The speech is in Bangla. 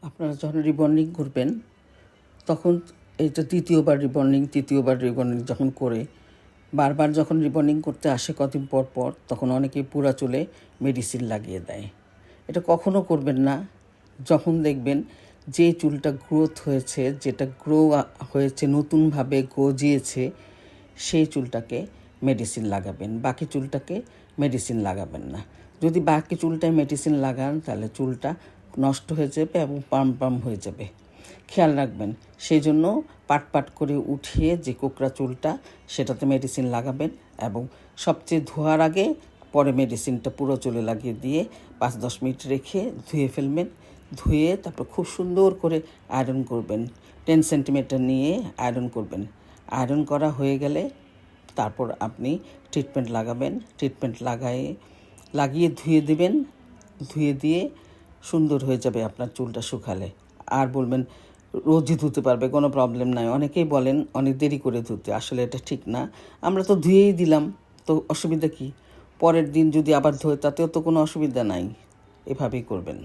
আপনারা যখন রিবন্ডিং করবেন তখন এটা তৃতীয়বার রিবন্ডিং যখন করে বারবার যখন রিবন্ডিং করতে আসে কদিন পর পর তখন অনেকে পুরা চুলে মেডিসিন লাগিয়ে দেয়। এটা কখনো করবেন না। যখন দেখবেন যে চুলটা গ্রোথ হয়েছে, যেটা হয়েছে নতুনভাবে গজিয়েছে, সেই চুলটাকে মেডিসিন লাগাবেন, বাকি চুলটাকে মেডিসিন লাগাবেন না। যদি বাকি চুলটায় মেডিসিন লাগান তাহলে চুলটা নষ্ট হয়ে যাবে এবং পাম হয়ে যাবে। খেয়াল রাখবেন, সেই জন্য পাট করে উঠিয়ে যে কোকড়া চুলটা সেটাতে মেডিসিন লাগাবেন এবং সবচেয়ে ধোয়ার আগে পরে মেডিসিনটা পুরো চুলে লাগিয়ে দিয়ে 5-10 মিনিট রেখে ধুয়ে ফেলবেন। ধুয়ে তারপর খুব সুন্দর করে আয়রন করবেন। 10 সেন্টিমিটার নিয়ে আয়রন করবেন। আয়রন করা হয়ে গেলে তারপর আপনি ট্রিটমেন্ট লাগাবেন। ট্রিটমেন্ট লাগিয়ে ধুয়ে দিবেন। ধুয়ে দিয়ে সুন্দর হয়ে যাবে আপনার চুলটা শুকালে। আর বলবেন রোজই ধুতে পারবে, কোনো প্রবলেম নাই। অনেকেই বলেন অনেক দেরি করে ধুতে, আসলে এটা ঠিক না। আমরা তো ধুয়েই দিলাম, তো অসুবিধা কি? পরের দিন যদি আবার ধোয় তাতেও তো কোনো অসুবিধা নাই। এভাবেই করবেন।